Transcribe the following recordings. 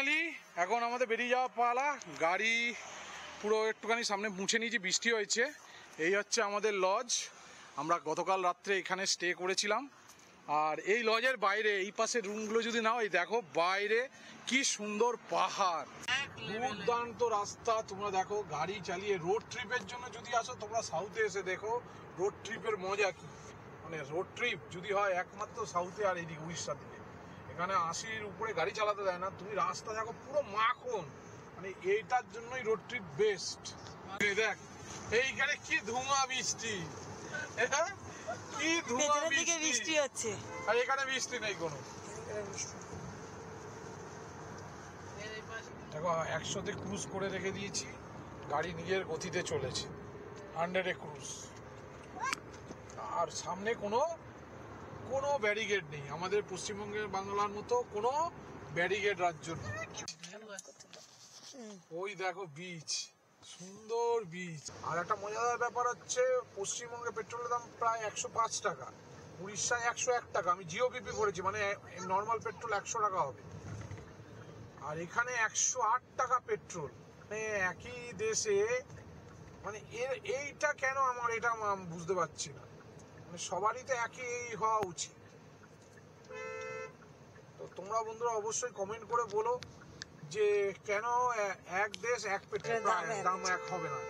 Finally এখন আমাদের বেরিয়ে যাওয়া পালা। গাড়ি পুরো একটুখানি সামনে মুছে নিয়েছি, বৃষ্টি হয়েছে। এই হচ্ছে আমাদের লজ। আমরা গতকাল রাত্রে এখানে স্টে করেছিলাম। আর এই লজের বাইরে এই পাশের রুমগুলো যদি নাও, এই দেখো বাইরে কি সুন্দর পাহাড়, দুর্দান্ত রাস্তা। তোমরা দেখো গাড়ি চালিয়ে রোড ট্রিপের জন্য যদি আসো তোমরা সাউথে এসে দেখো রোড ট্রিপের মজা কি। মানে রোড ট্রিপ যদি হয় একমাত্র সাউথে আর এদিকে উড়িষ্যার দিকে। এখানে 80-র উপরে গাড়ি চালাতে দেয় না। তুমি রাস্তা দেখো পুরো মাখন, মানে এইটার জন্যই রোড ট্রিপ বেস্ট। দেখ এইখানে কি ধোঁয়া বৃষ্টি, কি ধোঁয়া বৃষ্টি হচ্ছে, আর এখানে বৃষ্টি নেই কোনো। দেখো 100-তে ক্রুজ করে রেখে দিয়েছি, গাড়ি নিজের গতিতে চলেছে, 100-এ ক্রুজ। আর সামনে কোনো ব্যারিকেড নেই, আমাদের পশ্চিমবঙ্গের বাংলার মতো কোনো ব্যারিকেড রাজ্য নেই। ওই দেখো বিচ, সুন্দর বিচ। আর একটা মজাদার ব্যাপার হচ্ছে পশ্চিমবঙ্গে পেট্রোলের দাম প্রায় 105 টাকা, উড়িষ্যায় 101 টাকা। আমি জিওপিপি করেছি, মানে নর্মাল পেট্রোল 100 টাকা হবে, আর এখানে 108 টাকা পেট্রোল। মানে একই দেশে, মানে এইটা কেন আমার এটা বুঝতে পারছি না। মানে সবারই তো একই হওয়া উচিত। তো তোমরা বন্ধুরা অবশ্যই কমেন্ট করে বলো যে কেন এক দেশ এক পেট্রোল দাম এক হবে না।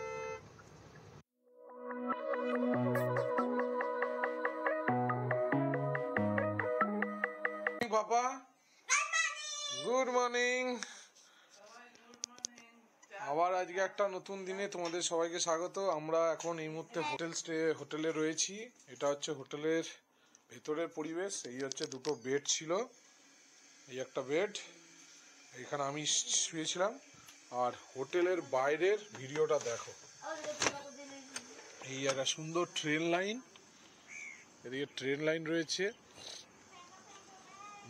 বাবা গুড মর্নিং। আবার আজকে একটা নতুন দিনে তোমাদের সবাইকে স্বাগত। আমরা এখন এই মুহূর্তে হোটেলে রয়েছি। এটা হচ্ছে হোটেলের ভেতরের পরিবেশ। এই হচ্ছে দুটো বেড ছিল, এই একটা বেড, এখানে আমি শুয়েছিলাম। আর হোটেলের বাইরের ভিডিওটা দেখো, এই একটা সুন্দর ট্রেন লাইন, এদিকে ট্রেন লাইন রয়েছে,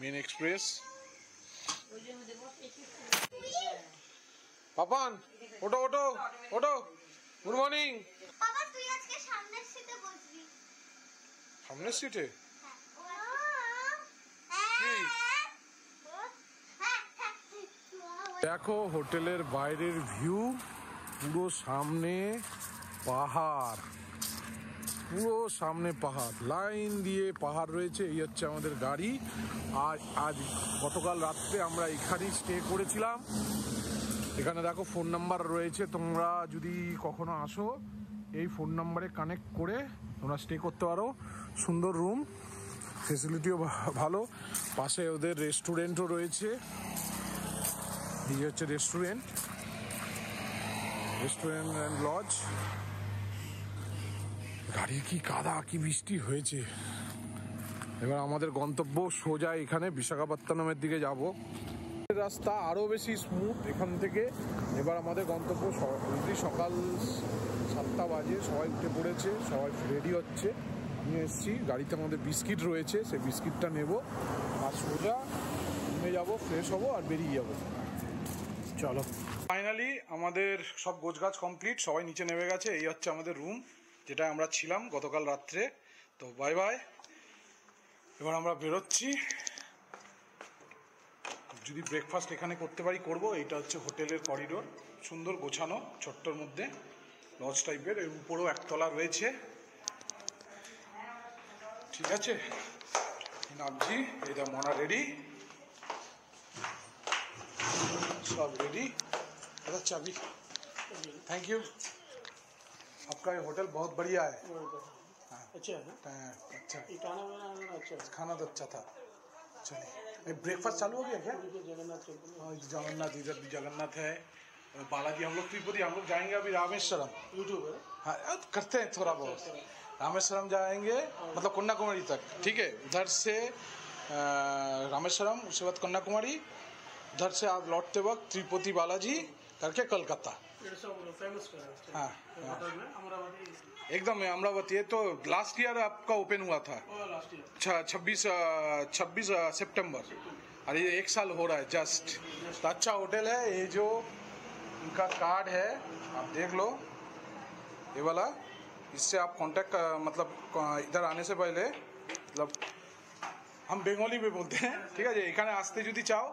মেন এক্সপ্রেস। পাপান ওটো ওটো ওটো, গুড মর্নিং। বাবা তুই আজকে সামনের সিটে বসবি। সামনের সিটে? দেখো হোটেলের বাইরের ভিউ, পুরো সামনে পাহাড়, পুরো সামনে পাহাড়, লাইন দিয়ে পাহাড় রয়েছে। এই হচ্ছে আমাদের গাড়ি। আর আজ গতকাল রাত্রে আমরা এখানেই স্টে করেছিলাম। এখানে দেখো ফোন নাম্বার রয়েছে, তোমরা যদি কখনো আসো এই ফোন নাম্বারে কানেক্ট করে তোমরা স্টে করতে পারো। সুন্দর রুম, ফেসিলিটিও ভালো। পাশে ওদের রেস্টুরেন্টও রয়েছে। এই হচ্ছে রেস্টুরেন্ট অ্যান্ড লজ। গাড়ির কি কাদা, কি বৃষ্টি হয়েছে। এবার আমাদের গন্তব্য সোজা এখানে বিশাখাপত্তনমের দিকে যাব। রাস্তা আরো বেশি স্মুথ এখান থেকে। এবার আমাদের গন্তব্য সকাল 7টা বাজে, সবাই উঠে পড়েছে, সবাই রেডি হচ্ছে। আমি এসেছি, গাড়িতে আমাদের বিস্কিট রয়েছে, সেই বিস্কিটটা নেব আর সোজা নেমে যাব, ফ্রেশ হব আর বেরিয়ে যাব। চলো, ফাইনালি আমাদের সব গোছগাছ কমপ্লিট, সবাই নিচে নেমে গেছে। এই হচ্ছে আমাদের রুম, যেটা আমরা ছিলাম গতকাল রাত্রে। তো বাই বাই, এবার আমরা বেরোচ্ছি। যদি ব্রেকফাস্ট এখানে করতে পারি করব। এইটা হচ্ছে হোটেলের করিডোর, সুন্দর গোছানো, ছোট্টর মধ্যে লজ টাইপের। এর উপরেও একতলা রয়েছে। ঠিক আছে, নামছি। এটা মনা রেডি, सब रेडी। अच्छा चाबी, थैंक यू। आपका ये होटल बहुत बढ़िया है। अच्छा है, अच्छा अच्छा, खाना तो अच्छा था। चलिए, ब्रेकफास्ट चालू हो गया क्या? जगन्नाथ, इधर भी जगन्नाथ है, बालाजी। हम लोग तिरुपति, हम लोग जाएंगे अभी रामेश्वरम। यूट्यूब है, हाँ करते हैं थोड़ा बहुत। रामेश्वरम जाएंगे, मतलब कन्याकुमारी तक। ठीक है, उधर से रामेश्वरम, उसके बाद कन्याकुमारी, उधर से आप लौटते वक्त तिरुपति बालाजी करके कलकत्ता। हाँ एकदम अमरावती है। तो लास्ट ईयर आपका ओपन हुआ था, 26 सितंबर, और ये 1 साल हो रहा है जस्ट। तो अच्छा होटल है। ये जो इनका कार्ड है आप देख लो, ये वाला, इससे आप कांटेक्ट, मतलब इधर आने से पहले, मतलब हम बेंगली में बोलते हैं। ठीक है, এখানে আসতে যদি চাও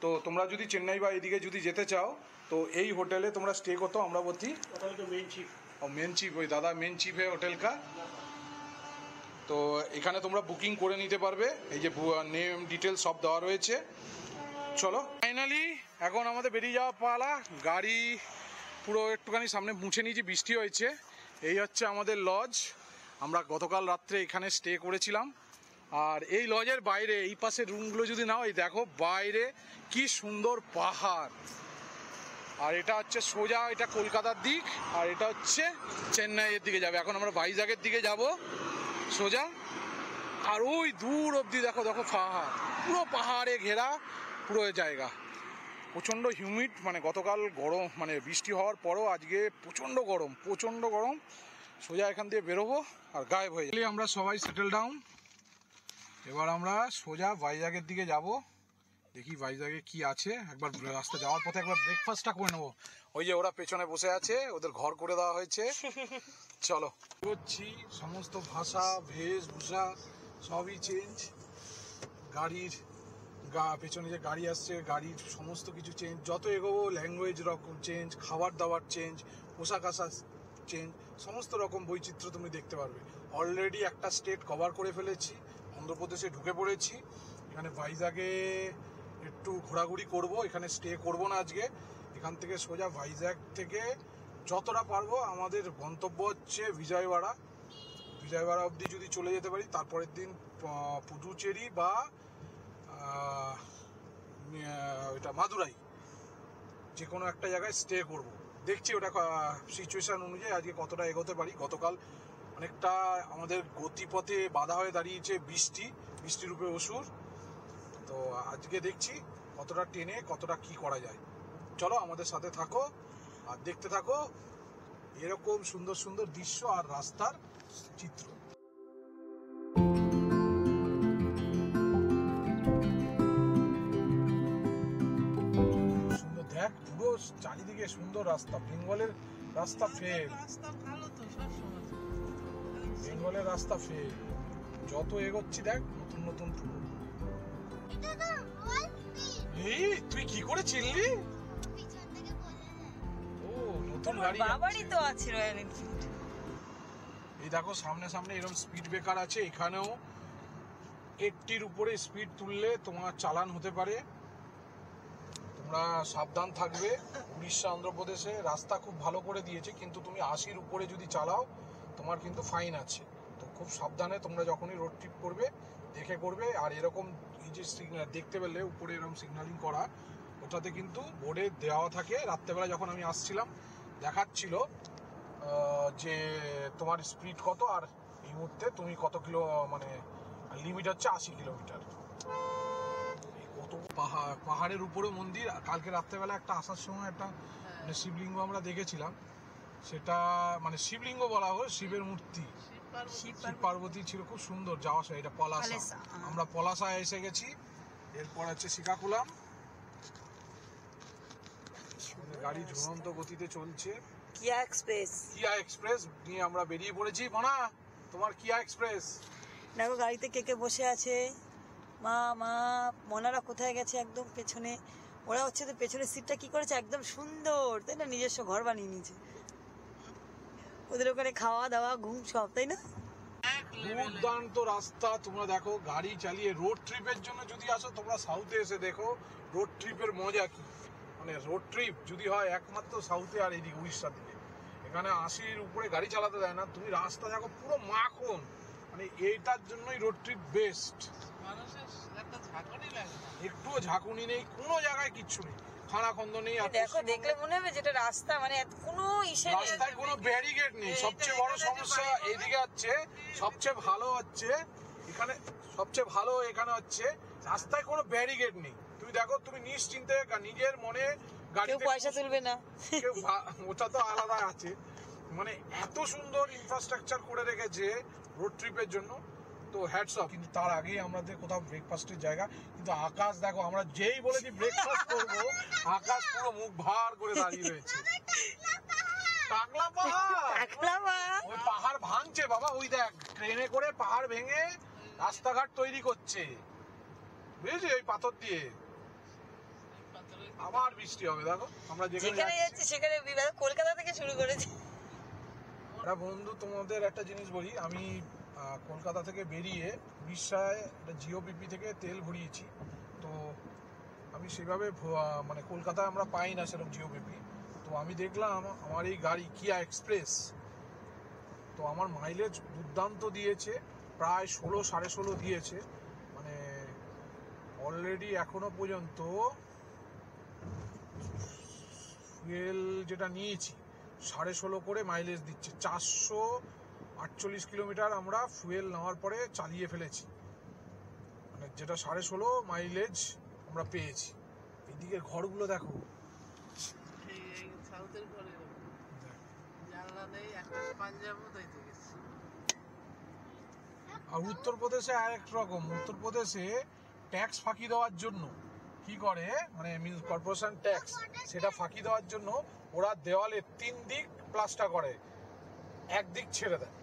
তো তোমরা যদি চেন্নাই বা এদিকে যদি যেতে চাও তো এই হোটেলে তোমরা স্टे করতো अमरावती होटल का मेन चीफ और मेन चीफ ওই দাদা মেন চিফ है হোটেল का। তো এখানে তোমরা বুকিং করে নিতে পারবে, এই যে নেম ডিটেলস সব দেওয়া রয়েছে। চলো ফাইনালি এখন আমাদের বেরিয়ে যাওয়া পালা। গাড়ি পুরো একটুখানি সামনে মুছে নিয়েছি, বৃষ্টি হয়েছে। এই হচ্ছে আমাদের লজ, আমরা গতকাল রাত্রে এখানে স্টে করেছিলাম। আর এই লজের বাইরে এই পাশের রুমগুলো যদি নাও, এই দেখো বাইরে কি সুন্দর পাহাড়। আর এটা হচ্ছে সোজা, এটা কলকাতার দিক, আর এটা হচ্ছে চেন্নাইয়ের দিকে যাবে। এখন আমরা ভাইজাগের দিকে যাব সোজা। আর ওই দূর অবধি দেখো দেখো পাহাড়, পুরো পাহাড়ে ঘেরা পুরো জায়গা। প্রচণ্ড হিউমিড, মানে গতকাল গরম, মানে বৃষ্টি হওয়ার পরও আজকে প্রচণ্ড গরম, প্রচণ্ড গরম। সোজা এখান দিয়ে বেরোবো আর গায়েব হয়ে যাবে। আমরা সবাই সেটেল ডাউন, এবার আমরা সোজা ভাইজাগের দিকে যাব। দেখি ভাইজাগে কি আছে, একবার রাস্তা যাওয়ার পথে একবার ব্রেকফাস্টটা করে নেবো। ওই যে ওরা পেছনে বসে আছে, ওদের ঘর করে দেওয়া হয়েছে। চলো করছি, সমস্ত ভাষা বেশভূষা সবই চেঞ্জ। গাড়ির পেছনে যে গাড়ি আসছে, গাড়ির সমস্ত কিছু চেঞ্জ। যত এগোবো ল্যাঙ্গুয়েজ রকম চেঞ্জ, খাবার দাবার চেঞ্জ, পোশাক আশাক চেঞ্জ, সমস্ত রকম বৈচিত্র্য তুমি দেখতে পারবে। অলরেডি একটা স্টেট কভার করে ফেলেছি, অন্ধ্রপ্রদেশে ঢুকে পড়েছি। এখানে ভাইজাগে একটু ঘোরাঘুরি করব, এখানে স্টে করব না আজকে। এখান থেকে সোজা ভাইজাগ থেকে যতটা পারবো আমাদের গন্তব্য হচ্ছে বিজয়ওয়াড়া। বিজয়ওয়াড়া অবধি যদি চলে যেতে পারি, তারপরের দিন পুদুচেরি বা এটা মাদুরাই, যে কোনো একটা জায়গায় স্টে করব। দেখছি ওটা সিচুয়েশন অনুযায়ী আজকে কতটা এগোতে পারি। গতকাল অনেকটা আমাদের গতিপথে বাধা হয়ে দাঁড়িয়েছে বৃষ্টির রূপে অসুর। তো আজকে দেখছি কতটা টেনে কতটা কি করা যায়। চলো আমাদের সাথে থাকো আর দেখতে থাকো এরকম সুন্দর সুন্দর দৃশ্য আর রাস্তার চিত্র। সুন্দর দেখ, পুরো চারিদিকে সুন্দর রাস্তা। বেঙ্গলের রাস্তা ফের, বেঙ্গলের রাস্তা ফের। যত এগোচ্ছি দেখ নতুন নতুন পুরো। এটা তো রয়্যাল স্পিড, এই তুই কি করে চিনলি? পিছন থেকে বলে যায়। ও নতুন গাড়ি বাবারই তো আছে রয়্যাল এনফিল্ড। এই দেখো সামনে সামনে এরকম স্পিড ব্রেকার আছে। এখানেও 80-র উপরে স্পিড তুললে তোমার চালান হতে পারে, তোমরা সাবধান থাকবে। উড়িষ্যা অন্ধ্রপ্রদেশে রাস্তা খুব ভালো করে দিয়েছে, কিন্তু তুমি 80-র উপরে যদি চালাও তোমার কিন্তু ফাইন আছে। তো খুব সাবধানে তোমরা যখনই রোড ট্রিপ করবে দেখে করবে। আর এরকম এই যে সিগন্যাল দেখতে পেলে উপরে এরকম সিগন্যালিং করা, ওটাতে কিন্তু বোর্ডে দেওয়া থাকে। রাত্রেবেলা যখন আমি আসছিলাম দেখাচ্ছিল যে তোমার স্পিড কত, আর এই মুহূর্তে তুমি কত কিলো, মানে লিমিট হচ্ছে 80 কিলোমিটার। কত পাহাড়ের উপরে মন্দির। কালকে রাত্রেবেলা একটা আসার সময় একটা মানে শিবলিঙ্গ আমরা দেখেছিলাম। সেটা মানে শিবলিঙ্গ বলা হয়, শিবের মূর্তি, শিব পার্বতী ছিল, খুব সুন্দর। যাওয়া সময় এটা পলাশা, আমরা পলাশায় এসে গেছি। এরপর হচ্ছে শ্রীকাকুলাম। গাড়ি ঝুলন্ত গতিতে চলছে। কিয়া এক্সপ্রেস নিয়ে আমরা বেরিয়ে পড়েছি। মনা, তোমার কিয়া এক্সপ্রেস। দেখো গাড়িতে কে কে বসে আছে। মা মনারা কোথায় গেছে? একদম পেছনে। ওরা হচ্ছে তো পেছনের সিটটা কি করেছে, একদম সুন্দর, তাই না? নিজস্ব ঘর বানিয়ে নিয়েছে। ওদের ওখানে খাওয়া দাওয়া ঘুম সব, তাই না? দুর্দান্ত রাস্তা। তোমরা দেখো গাড়ি চালিয়ে রোড ট্রিপের জন্য যদি আসো, তোমরা সাউথে এসে দেখো রোড ট্রিপের মজা কি। মানে রোড ট্রিপ যদি হয় একমাত্র সাউথে আর এদিকে উড়িষ্যার দিকে। এখানে 80-র উপরে গাড়ি চালাতে দেয় না। তুমি রাস্তা দেখো পুরো মাখন, মানে এইটার জন্যই রোড ট্রিপ বেস্ট। একটুও ঝাঁকুনি নেই, কোনো জায়গায় কিচ্ছু নেই, খানাখন্দ নেই। দেখো দেখলে মনে হবে যেটা রাস্তা, মানে কোনো ইসে নেই, রাস্তায় কোনো ব্যারিকেড নেই। সবচেয়ে বড় সমস্যা এইদিকে হচ্ছে, সবচেয়ে ভালো হচ্ছে এখানে, সবচেয়ে ভালো এখানে হচ্ছে রাস্তায় কোনো ব্যারিকেড নেই। তুমি দেখো, তুমি নিশ্চিন্তে নিজের মনে গাড়ি, কেউ পয়সা তুলবে না, ওটা তো আলাদা আছে। মানে এত সুন্দর ইনফ্রাস্ট্রাকচার করে রেখেছে রোড ট্রিপের জন্য, তো হ্যাটস অফ। কিন্তু তার আগেই আমাদের কোথাও ব্রেকফাস্টের জায়গা। কিন্তু আকাশ দেখো, আমরা যেই বলেছি ব্রেকফাস্ট করবো, আকাশ পুরো মুখ ভার করে দাঁড়িয়ে রয়েছে। টাকলা পাহাড়, ওই পাহাড় ভাঙছে বাবা। ওই দেখ ট্রেনে করে পাহাড় ভেঙে রাস্তাঘাট তৈরি করছে, বুঝেছি, ওই পাথর দিয়ে। আবার বৃষ্টি হবে দেখো আমরা যেখানে যেখানে যাচ্ছি। যাচ্ছি সেখানে কলকাতা থেকে শুরু করেছে। একটা বন্ধু তোমাদের একটা জিনিস বলি, আমি কলকাতা থেকে বেরিয়ে উড়িষ্যায় একটা জিওপিপি থেকে তেল ভরিয়েছি। তো আমি সেভাবে মানে কলকাতায় আমরা পাই না সেরকম জিওপিপি। তো আমি দেখলাম আমার এই গাড়ি কিয়া এক্সপ্রেস, তো আমার মাইলেজ দুর্দান্ত দিয়েছে, প্রায় 16-16.5 দিয়েছে। মানে অলরেডি এখনো পর্যন্ত ফুয়েল যেটা নিয়েছি 16.5 করে মাইলেজ দিচ্ছে। 448 কিলোমিটার আমরা ফুয়েল নেওয়ার পরে চালিয়ে ফেলেছি, মানে যেটা 16.5 মাইলেজ আমরা পেয়েছি। এইদিকে ঘরগুলো দেখো, এই সাউথের ঘরে জানলা নেই, একটা পাঞ্জাবও দিতে গেছি। আর উত্তরপ্রদেশে আরেক রকম, উত্তরপ্রদেশে ট্যাক্স ফাঁকি দেওয়ার জন্য কি করে, মানে কর্পোরেশন ট্যাক্স, সেটা ফাঁকি দেওয়ার জন্য ওরা দেওয়ালে 3 দিক প্লাস্টার করে, একদিক ছেড়ে দেয়।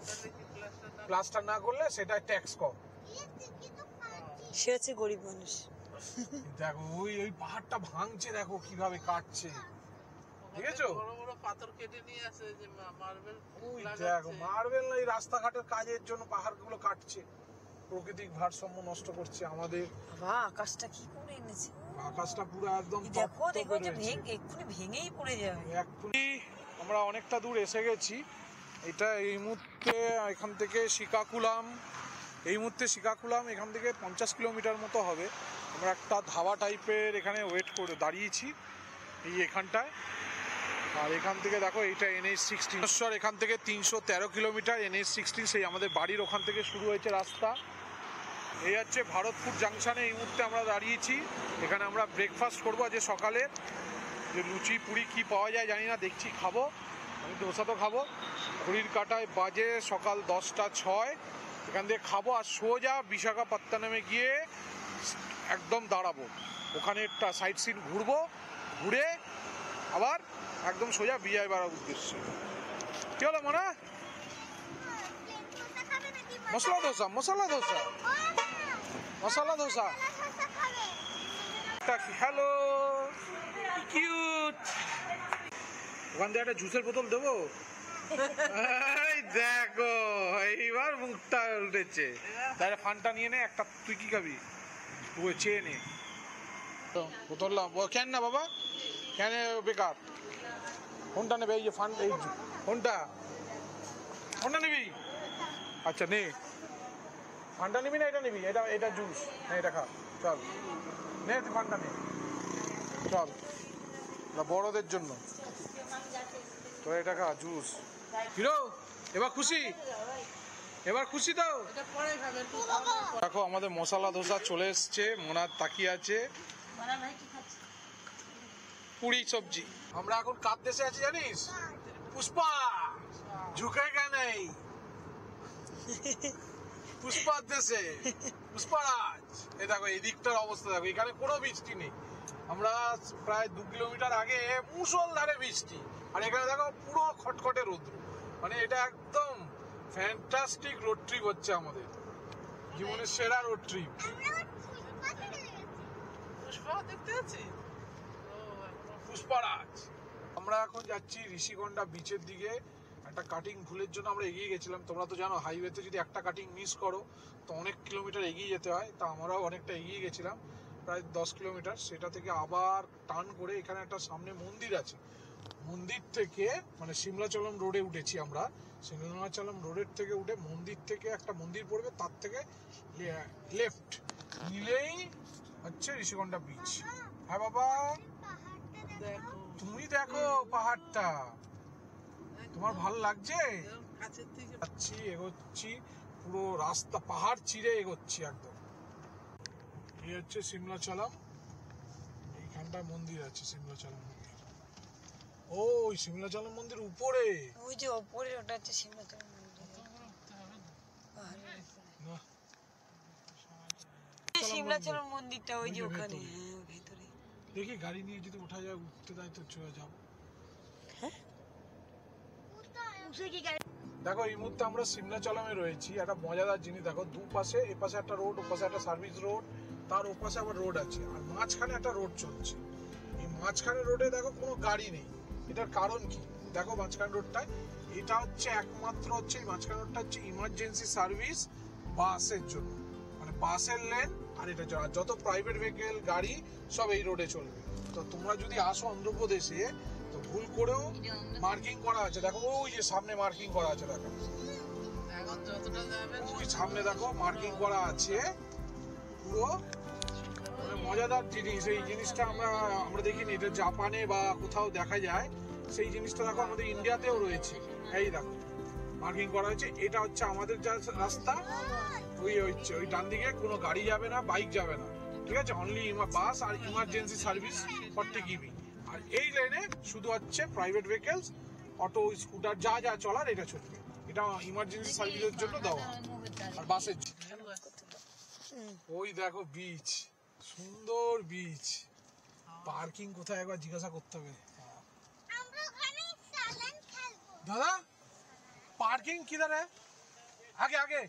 তাহলে কি প্লাস্টার না প্লাস্টার না করলে সেটা ট্যাক্স কম। সে হচ্ছে গরিব মানুষ। দেখো ওই ওই পাহাড়টা ভাঙছে, দেখো কিভাবে কাটছে, দেখেছো? বড় বড় পাথর কেটে নিয়ে আসে যে মার্বেল ওই দেখো মার্বেল না, এই রাস্তাঘাটের কাজের জন্য পাহাড়গুলো কাটছে, প্রাকৃতিক ভারসাম্য নষ্ট করছে আমাদের। বাবা আকাশটা কি করে এনেছে, আকাশটা পুরো একদম এই দেখো তপ্ত দেখো যে রয়েছে। এক্ষুনি ভেঙেই পড়ে যাবে। এক্ষুনি আমরা অনেকটা দূর এসে গেছি। এটা এই মুহূর্তে এখান থেকে শ্রীকাকুলাম, এখান থেকে 50 কিলোমিটার মতো হবে। আমরা একটা ধাবা টাইপের এখানে ওয়েট করে দাঁড়িয়েছি এই এখানটায়। আর এখান থেকে দেখো এইটা NH-16, এখান থেকে 313 কিলোমিটার, NH-16 সেই আমাদের বাড়ির ওখান থেকে শুরু হয়েছে রাস্তা। এই হচ্ছে ভারতপুর জাংশনে এই মুহূর্তে আমরা দাঁড়িয়েছি। এখানে আমরা ব্রেকফাস্ট করবো আজ সকালে, যে লুচি পুরি কি পাওয়া যায় জানি না, দেখছি খাবো। আমি ডোসা তো খাবো। ঘড়ির কাঁটায় বাজে সকাল 10টা 6, এখান থেকে খাবো আর সোজা বিশাখাপত্তনমে গিয়ে একদম দাঁড়াবো, ওখানে একটা সাইট সিন ঘুরবো, ঘুরে আবার একদম সোজা বিজয়বাড়ার উদ্দেশ্যে। কি হলো মনে? Masala dosa, hello cute. ওখান থেকে একটা জুসের বোতল দেবো। এই দেখো এইবার মুখটা উঠেছে। তাহলে ফানটা নিয়ে নে একটা, তুই কি খাবি? ও চেয়ে নে বোতল। কেন না বাবা, কেন বেকার? কোনটা নেবে? এই যে ফান, এই কোনটা নিবি? আচ্ছা নে, ফানটা নিবি না এটা নিবি? এটা জুস না, এটা খা, চল নে তুই ফানটা নে, চল, বড়দের জন্য তো এটা খা জুস। হিরো এবার খুশি? তো এটা পরে খাবে একটু। দেখো আমাদের মশলা ধোসা চলে এসছে, মোনার তাকিয়ে আছে, পুরি সবজি। আমরা এখন কার দেশে আছি জানিস? পুষ্পা ঝুঁকেগা নেই, পুষ্পার দেশে, পুষ্পারাজ। এই দেখো এই দিকটার অবস্থা দেখো, এখানে কোনো বৃষ্টি নেই। আমরা প্রায় 2 কিলোমিটার আগে মুষলধারে বৃষ্টি, আর এখানে দেখো পুরো খটখটে রোদ্র। মানে এটা একদম ফ্যান্টাস্টিক রোড ট্রিপ হচ্ছে আমাদের, জীবনের সেরা রোড ট্রিপ। পুষ্পা দেখতে আছি। পুষ্পারাজ। আমরা এখন যাচ্ছি ঋষিকন্ডা বিচের দিকে। একটা কাটিং ভুলের জন্য আমরা এগিয়ে গেছিলাম। তোমরা তো জানো হাইওয়েতে যদি একটা কাটিং মিস করো তো অনেক কিলোমিটার এগিয়ে যেতে হয়। তা আমরাও অনেকটা এগিয়ে গেছিলাম, প্রায় 10 কিলোমিটার। সেটা থেকে আবার টার্ন করে এখানে একটা সামনে মন্দির আছে, মন্দির থেকে মানে সিমলাচলম রোডে উঠেছি আমরা। সিমলাচলম রোডের থেকে উঠে মন্দির থেকে একটা মন্দির পড়বে, তার থেকে লেফট নিলেই হচ্ছে ঋষিকন্ডা বিচ। হ্যাঁ বাবা, দেখো তুমি দেখো পাহাড়টা, তোমার ভালো লাগছে? কাছের থেকে যাচ্ছি, এগোচ্ছি, পুরো রাস্তা পাহাড় চিড়ে এগোচ্ছি একদম। এই হচ্ছে সিমলাচলম, এইখানটায় মন্দির আছে সিমলাচলম মন্দির। ও ওই সিমলাচলম মন্দির উপরে, ওই যে ওপরে ওটা হচ্ছে সিমলাচলম মন্দির, পাহাড়ের উপরে। না সিমলাচলম মন্দিরটা ওই যে ওই যে ওখানে, ভেতরে। হ্যাঁ ভেতরে। দেখি গাড়ি নিয়ে যদি ওঠা যায়, উঠতে দেয় তো চলে যাবো। দেখো এই মুহূর্তে আমরা সিমলাচলমে রয়েছি। একটা মজাদার জিনিস দেখো, দুপাশে, এপাশে একটা রোড, ওপাশে একটা সার্ভিস রোড, তার ওপাশে আবার রোড আছে, আর মাঝখানে একটা রোড চলছে। মাঝখানে রোডে দেখো কোনো গাড়ি নেই। এটার কারণ কি দেখো, মাঝখান রোডটায় এটা হচ্ছে একমাত্র হচ্ছে এই মাঝখান রোডটা হচ্ছে ইমার্জেন্সি সার্ভিস বাসের জন্য, মানে বাসের লেন। আর এটা যত প্রাইভেট ভেহিকেল গাড়ি সব এই রোডে চলবে। তো তোমরা যদি আসো অন্ধ্রপ্রদেশে তো ভুল করেও মার্কিং করা আছে, দেখো ওই যে সামনে মার্কিং করা আছে, দেখো এখন যতটা যাবেন ওই সামনে দেখো মার্কিং করা আছে পুরো, মানে মজাদার জিনিস। এই জিনিসটা আমরা দেখিনি, এটা জাপানে বা কোথাও দেখা যায়। সেই জিনিসটা দেখো আমাদের ইন্ডিয়াতেও রয়েছে। এই দেখো মার্কিং করা হয়েছে, এটা হচ্ছে আমাদের যা রাস্তা, ওই হচ্ছে ওই ডান দিকে কোনো গাড়ি যাবে না, বাইক যাবে না, ঠিক আছে, অনলি বাস আর ইমার্জেন্সি সার্ভিস ফর টিকিবি। আর এই লাইনে শুধু হচ্ছে প্রাইভেট ভেহিকেলস, অটো, স্কুটার যা যা চলার এটা চলবে। এটা ইমার্জেন্সি সার্ভিসের জন্য দেওয়া, আর বাসের ওই দেখো বিচ, সুন্দর বিচ। পার্কিং কোথায় একবার জিজ্ঞাসা করতে হবে আমরা ওখানে সালান খেলবো। দাদা। पार्किंग किधर है? आगे आगे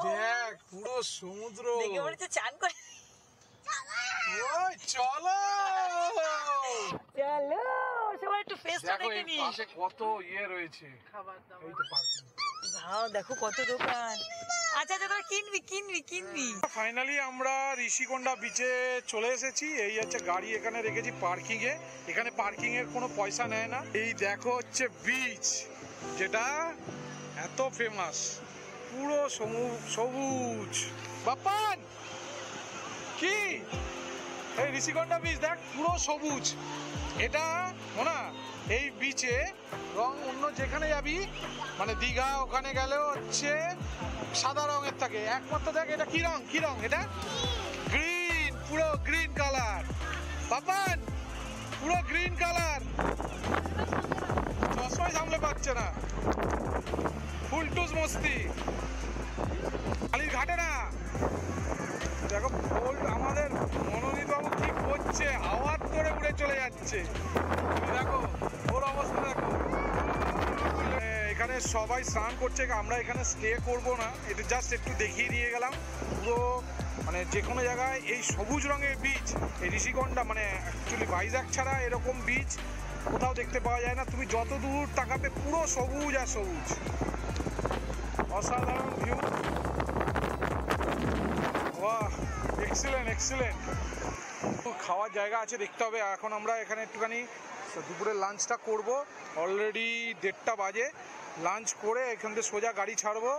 দেখ পুরো সমুদ্র। দেখে মনে হচ্ছে চান করে। ওই চলো চলো সবাই একটু ফেসটা দেখো দেখে এই নি। পাশে কত ইয়ে রয়েছে, খাবার এই দাবার তো পার্কিং। ভাও দেখো কত দোকান। আচ্ছা আচ্ছা তোরা কিনবি। ফাইনালি আমরা ঋষিকোন্ডা বিচে চলে এসেছি। এই হচ্ছে গাড়ি এখানে রেখেছি পার্কিং এ। এখানে পার্কিং এর কোনো পয়সা নেয় না। এই দেখো হচ্ছে বিচ, যেটা এত ফেমাস, পুরো সবুজ। বাপান কি এই ঋষিকোন্ডা বিচ দেখ পুরো সবুজ। এটা না এই বিচে রং অন্য যেখানে যাবি, মানে দীঘা ওখানে গেলেও হচ্ছে সাদা রঙের থাকে, একমাত্র দেখ এটা কি রং এটা গ্রিন, পুরো গ্রিন কালার। বাপান পুরো গ্রিন কালার, চশমাই সামলে পাচ্ছে না, ফুলটুস মস্তি কালীর ঘাটে না। দেখো আমাদের মনোনীত বাবু কি করছে, হাওয়ার তোরে উড়ে চলে যাচ্ছে। দেখো ওর অবস্থা দেখো। এখানে সবাই স্নান করছে, আমরা এখানে স্টে করব না, এটা জাস্ট একটু দেখিয়ে দিয়ে গেলাম। পুরো মানে যে কোনো জায়গায় এই সবুজ রঙের বীচ, এই ঋষিকোন্ডা মানে অ্যাকচুয়ালি ভাইজ্যাক ছাড়া এরকম বীচ কোথাও দেখতে পাওয়া যায় না। তুমি যত দূর তাকাবে পুরো সবুজ আর সবুজ, অসাধারণ ভিউ। বাহ, এক্সিলেন্ট। খাওয়ার জায়গা আছে, দেখতে হবে। এখন আমরা এখানে একটুখানি দুপুরে লাঞ্চটা করব। অলরেডি 1:30 বাজে। লাঞ্চ করে এখান থেকে সোজা গাড়ি ছাড়বো।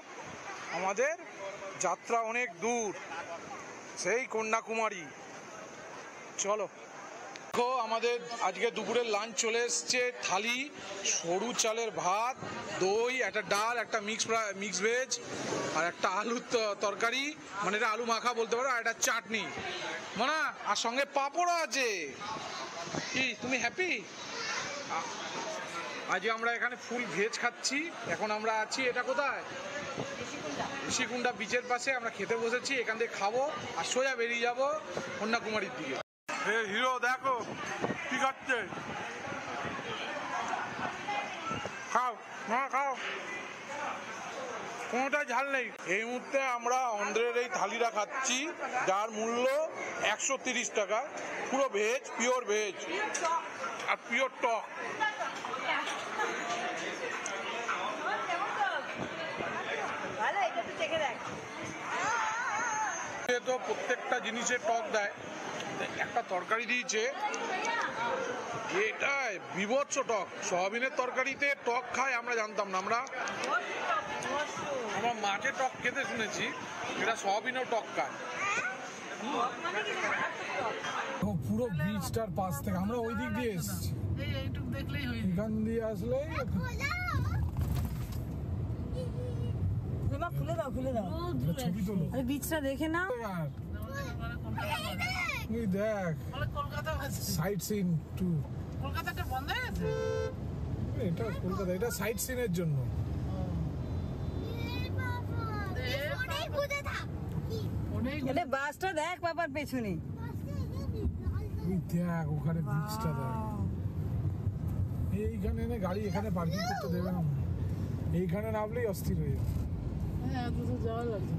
আমাদের যাত্রা অনেক দূর, সেই কন্যাকুমারী। চলো দেখো আমাদের আজকে দুপুরের লাঞ্চ চলে এসছে। থালি, সরু চালের ভাত, দই, একটা ডাল, একটা মিক্স ভেজ, আর একটা আলুর তরকারি, মানে এটা আলু মাখা বলতে পারো, আর একটা চাটনি মানা, আর সঙ্গে পাঁপড়ও আছে। কি তুমি হ্যাপি? আজকে আমরা এখানে ফুল ভেজ খাচ্ছি। এখন আমরা আছি এটা কোথায়, ঋষিকুন্ডা বিচের পাশে। আমরা খেতে বসেছি, এখান থেকে খাবো আর সোজা বেরিয়ে যাবো কন্যাকুমারীর দিকে। হিরো দেখো কি খাচ্ছে, খাও খাও, কোনোটা ঝাল নেই। এই মুহূর্তে আমরা অন্ধ্রের এই থালিটা খাচ্ছি, যার মূল্য 130 টাকা। পুরো ভেজ, পিওর ভেজ আর পিওর টক। তো প্রত্যেকটা জিনিসে টক দেয়। একটা তরকারি দিয়েছে, এটা বিভৎস টক। সয়াবিনের তরকারিতে টক খায় আমরা জানতাম না। আমরা মাঠে টক খেতে শুনেছি, এটা সয়াবিনেও টক খায়। পুরো বিচটার পাশ থেকে আমরা ওই দিক দিয়ে এসেছি, এইটুকু দেখলেই হয়ে এখান দিয়ে আসলে খুলে দাও ছবি তোলো। আরে বিচটা দেখে না। এই দেখ কলকাতা সাইট সিন টু। কলকাতাটা বন্ধ হয়ে গেছে। এটা কলকাতা, এটা সাইট সিনের জন্য। এটা বাসটা দেখ বাবার পেছনে। ওই দেখ ওখানে বিচটা দেখ। এইখানে এনে গাড়ি এখানে পার্কিং করতে দেবে না, এইখানে নামলেই অস্থির হয়ে যাবে। হ্যাঁ, এত তো যাওয়া লাগছে।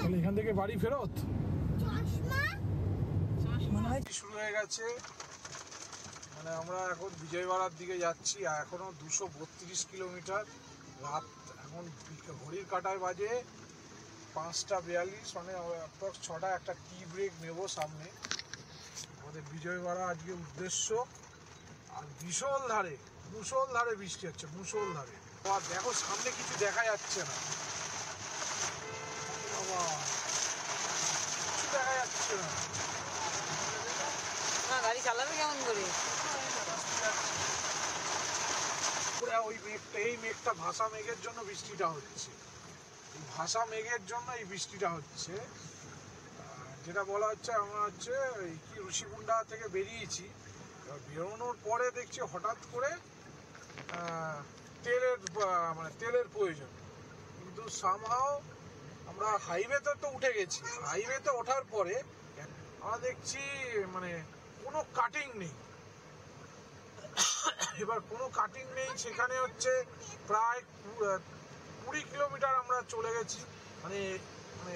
তাহলে এখান থেকে বাড়ি ফেরত চশমা মনে হয় শুরু হয়ে গেছে। মানে আমরা এখন বিজয়ওয়াড়ার দিকে যাচ্ছি, আর এখনো 232 কিলোমিটার। রাত এখন ঘড়ির কাঁটায় বাজে 5:42, মানে অ্যাপ্রক্স 6টা। একটা টি ব্রেক নেব সামনে। আমাদের বিজয়ওয়াড়া আজকে উদ্দেশ্য। আর মুষলধারে বৃষ্টি হচ্ছে, মুষলধারে। আর দেখো সামনে কিছু দেখা যাচ্ছে না বাবা, কিছু দেখা যাচ্ছে না। না গাড়ি চালাবে কেমন করে? পুরা ওই মেঘটা, এই মেঘটা ভাষা মেঘের জন্য বৃষ্টিটা হচ্ছে। এই ভাষা মেঘের জন্য এই বৃষ্টিটা হচ্ছে। যেটা বলা হচ্ছে, আমরা হচ্ছে এই কি ঋষিকুণ্ডা থেকে বেরিয়েছি। এবার বেরোনোর পরে দেখছি হঠাৎ করে তেলের প্রয়োজন। কিন্তু সামহাও আমরা হাইওয়েতে তো উঠে গেছি। হাইওয়েতে ওঠার পরে আমরা দেখছি মানে কোনো কাটিং নেই। এবার কোনো কাটিং নেই, সেখানে হচ্ছে প্রায় 20 কিলোমিটার আমরা চলে গেছি। মানে মানে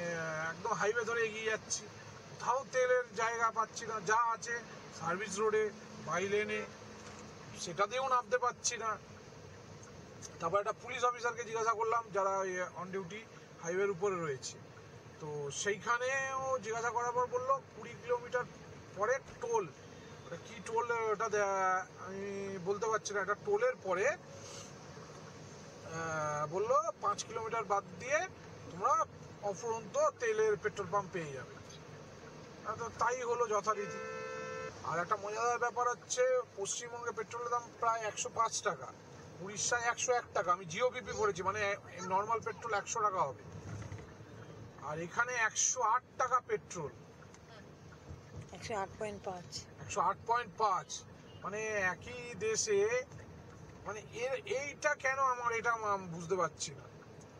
একদম হাইওয়ে ধরে এগিয়ে যাচ্ছি, কোথাও তেলের জায়গা পাচ্ছি না। যা আছে সার্ভিস রোডে, বাই লেনে, সেটাতেও নামতে পারছি না। তারপর একটা পুলিশ অফিসারকে জিজ্ঞাসা করলাম, যারা অন ডিউটি হাইওয়ের উপরে রয়েছে। তো সেইখানেও জিজ্ঞাসা করার পর বললো 20 কিলোমিটার পরে টোল। ওটা কি টোল ওটা আমি বলতে পারছি না। এটা টোলের পরে বললো 5 কিলোমিটার বাদ দিয়ে তোমরা অফুরন্ত তেলের পেট্রোল পাম্প পেয়ে যাবে। তো তাই হলো যথারীতি। আর একটা মজাদার ব্যাপার হচ্ছে, পশ্চিমবঙ্গে পেট্রোলের দাম প্রায় 105 টাকা, উড়িষ্যায় 101 টাকা। আমি জিওপিপি ভরেছি, মানে নর্মাল পেট্রোল 100 টাকা হবে। আর এখানে 108 টাকা পেট্রোল, 108.5। 108.5। মানে একই দেশে, মানে এইটা কেন আমার এটা বুঝতে পারছি না।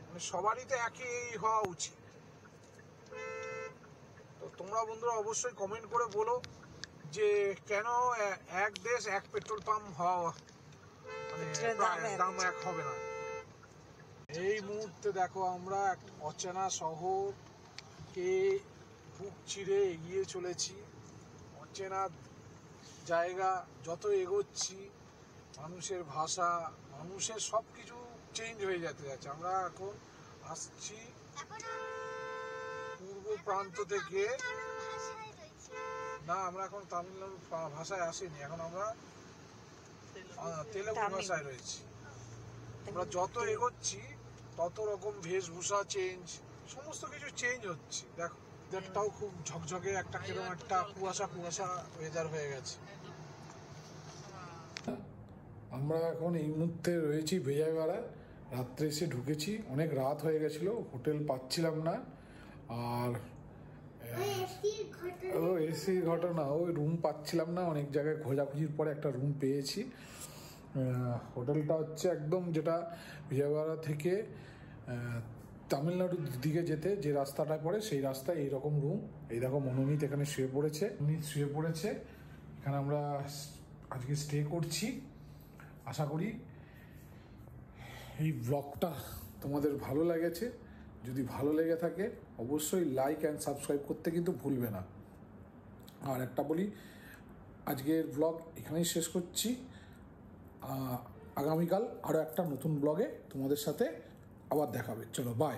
মানে সবারই তো একই হওয়া উচিত। তো তোমরা বন্ধুরা অবশ্যই কমেন্ট করে বলো যে কেন এক দেশ এক পেট্রোল পাম্প হওয়া, মানে দাম এক হবে না। এই মুহূর্তে দেখো আমরা এক অচেনা শহরকে বুক চিরে এগিয়ে চলেছি। অচেনা জায়গা, যত এগোচ্ছি মানুষের ভাষা, মানুষের সব কিছু চেঞ্জ হয়ে যেতে যাচ্ছে। আমরা এখন আসছি এখন পূর্ব প্রান্ত থেকে। ভাষায় রয়েছে। না, আমরা এখন তামিলনাড়ু ভাষায় আসিনি, এখন আমরা তেলেগু তামিল। ভাষায় রয়েছি। আমরা যত এগোচ্ছি তত রকম বেশভূষা চেঞ্জ, সমস্ত কিছু চেঞ্জ হচ্ছে। দেখো ওয়েদারটাও খুব ঝকঝকে, একটা কিরকম একটা কুয়াশা ওয়েদার হয়ে গেছে। আমরা এখন এই মুহূর্তে রয়েছি বিজয়ওয়াড়া। রাত্রে এসে ঢুকেছি, অনেক রাত হয়ে গেছিলো, হোটেল পাচ্ছিলাম না। আর এসির ঘটনা, ওই রুম পাচ্ছিলাম না। অনেক জায়গায় খোঁজাখুঁজির পরে একটা রুম পেয়েছি। হোটেলটা হচ্ছে একদম যেটা বিজয়ওয়াড়া থেকে তামিলনাড়ুর দিকে যেতে যে রাস্তাটায় পড়ে, সেই রাস্তায় এইরকম রুম। এই দেখো মনোনীত এখানে শুয়ে পড়েছে। এখানে আমরা আজকে স্টে করছি। আশা করি এই ব্লগটা তোমাদের ভালো লেগেছে। যদি ভালো লেগে থাকে অবশ্যই লাইক অ্যান্ড সাবস্ক্রাইব করতে কিন্তু ভুলবে না। আর একটা বলি, আজকের ব্লগ এখানেই শেষ করছি। আগামীকাল আরও একটা নতুন ব্লগে তোমাদের সাথে আবার দেখাবে। চলো, বাই।